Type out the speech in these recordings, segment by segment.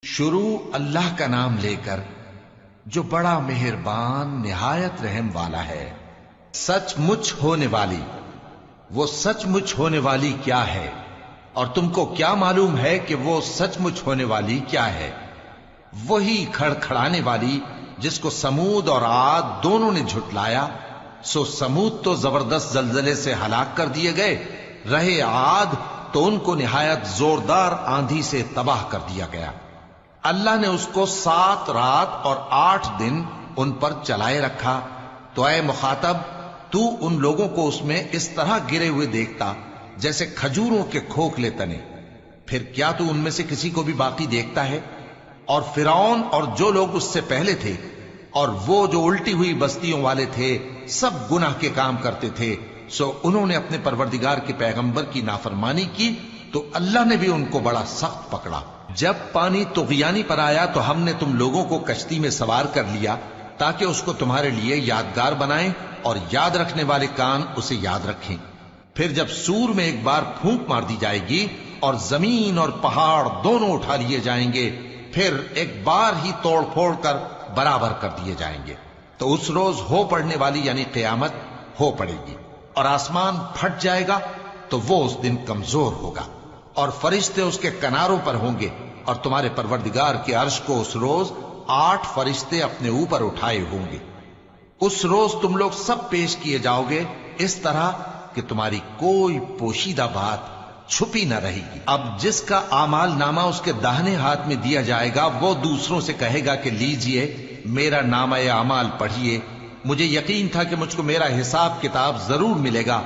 شروع اللہ کا نام لے کر جو بڑا مہربان نہایت رحم والا ہے۔ سچ مچ ہونے والی، وہ سچ مچ ہونے والی کیا ہے؟ اور تم کو کیا معلوم ہے کہ وہ سچ مچ ہونے والی کیا ہے؟ وہی کھڑکھڑانے والی جس کو سمود اور عاد دونوں نے جھٹلایا۔ سو سمود تو زبردست زلزلے سے ہلاک کر دیے گئے، رہے عاد تو ان کو نہایت زوردار آندھی سے تباہ کر دیا گیا۔ اللہ نے اس کو 7 رات اور 8 دن ان پر چلائے رکھا۔ تو اے مخاطب، تو ان لوگوں کو اس میں اس طرح گرے ہوئے دیکھتا جیسے کھجوروں کے کھوکھلے تنے، پھر کیا تو ان میں سے کسی کو بھی باقی دیکھتا ہے؟ اور فرعون اور جو لوگ اس سے پہلے تھے اور وہ جو الٹی ہوئی بستیوں والے تھے سب گناہ کے کام کرتے تھے، سو انہوں نے اپنے پروردگار کے پیغمبر کی نافرمانی کی تو اللہ نے بھی ان کو بڑا سخت پکڑا۔ جب پانی طغیانی پر آیا تو ہم نے تم لوگوں کو کشتی میں سوار کر لیا تاکہ اس کو تمہارے لیے یادگار بنائیں اور یاد رکھنے والے کان اسے یاد رکھیں۔ پھر جب سور میں ایک بار پھونک مار دی جائے گی اور زمین اور پہاڑ دونوں اٹھا لیے جائیں گے، پھر ایک بار ہی توڑ پھوڑ کر برابر کر دیے جائیں گے، تو اس روز ہو پڑنے والی یعنی قیامت ہو پڑے گی اور آسمان پھٹ جائے گا تو وہ اس دن کمزور ہوگا اور فرشتے اس کے کناروں پر ہوں گے، اور تمہارے پروردگار کے عرش کو اس روز 8 فرشتے اپنے اوپر اٹھائے ہوں گے۔ اس روز تم لوگ سب پیش کیے جاؤ گے اس طرح کہ تمہاری کوئی پوشیدہ بات چھپی نہ رہے گی۔ اب جس کا اعمال نامہ اس کے داہنے ہاتھ میں دیا جائے گا وہ دوسروں سے کہے گا کہ لیجئے میرا نامہ اعمال پڑھیے، مجھے یقین تھا کہ مجھ کو میرا حساب کتاب ضرور ملے گا۔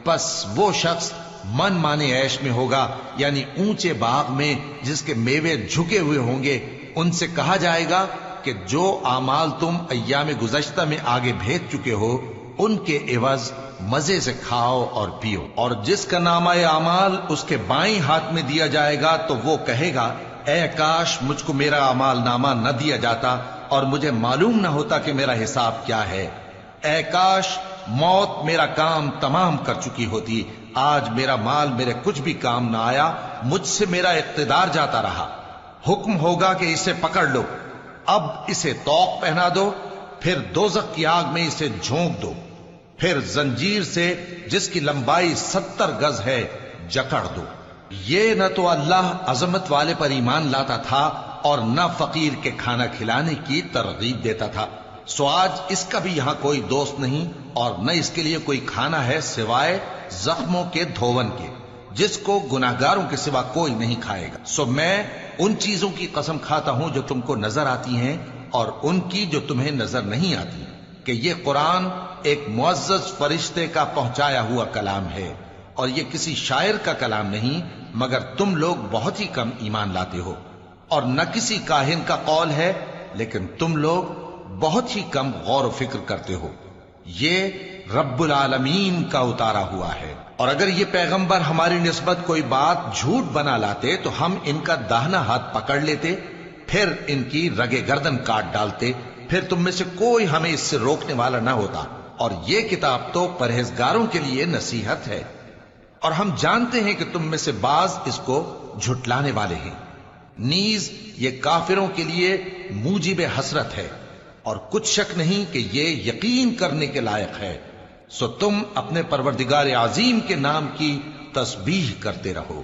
پس وہ شخص من مانے عیش میں ہوگا، یعنی اونچے باغ میں جس کے میوے جھکے ہوئے ہوں گے۔ ان سے کہا جائے گا کہ جو اعمال تم ایام گزشتہ میں آگے بھیج چکے ہو ان کے عوض مزے سے کھاؤ اور پیو۔ اور جس کا نامہ اعمال اس کے بائیں ہاتھ میں دیا جائے گا تو وہ کہے گا اے کاش مجھ کو میرا اعمال نامہ نہ دیا جاتا اور مجھے معلوم نہ ہوتا کہ میرا حساب کیا ہے۔ اے کاش موت میرا کام تمام کر چکی ہوتی، آج میرا مال میرے کچھ بھی کام نہ آیا، مجھ سے میرا اقتدار جاتا رہا۔ حکم ہوگا کہ اسے پکڑ لو، اب اسے طوق پہنا دو، پھر دوزخ کی آگ میں اسے جھونک دو، پھر زنجیر سے جس کی لمبائی 70 گز ہے جکڑ دو۔ یہ نہ تو اللہ عظمت والے پر ایمان لاتا تھا اور نہ فقیر کے کھانا کھلانے کی ترغیب دیتا تھا، سو آج اس کا بھی یہاں کوئی دوست نہیں اور نہ اس کے لیے کوئی کھانا ہے سوائے زخموں کے دھون کے، جس کو گناہگاروں کے سوا کوئی نہیں کھائے گا۔ سو میں ان چیزوں کی قسم کھاتا ہوں جو تم کو نظر آتی ہیں اور ان کی جو تمہیں نظر نہیں آتی، کہ یہ قرآن ایک معزز فرشتے کا پہنچایا ہوا کلام ہے اور یہ کسی شاعر کا کلام نہیں، مگر تم لوگ بہت ہی کم ایمان لاتے ہو، اور نہ کسی کاہن کا قول ہے لیکن تم لوگ بہت ہی کم غور و فکر کرتے ہو۔ یہ رب العالمین کا اتارا ہوا ہے۔ اور اگر یہ پیغمبر ہماری نسبت کوئی بات جھوٹ بنا لاتے تو ہم ان کا داہنا ہاتھ پکڑ لیتے، پھر ان کی رگے گردن کاٹ ڈالتے، پھر تم میں سے کوئی ہمیں اس سے روکنے والا نہ ہوتا۔ اور یہ کتاب تو پرہیزگاروں کے لیے نصیحت ہے، اور ہم جانتے ہیں کہ تم میں سے بعض اس کو جھٹلانے والے ہیں۔ نیز یہ کافروں کے لیے موجب حسرت ہے، اور کچھ شک نہیں کہ یہ یقین کرنے کے لائق ہے۔ سو تم اپنے پروردگار عظیم کے نام کی تسبیح کرتے رہو۔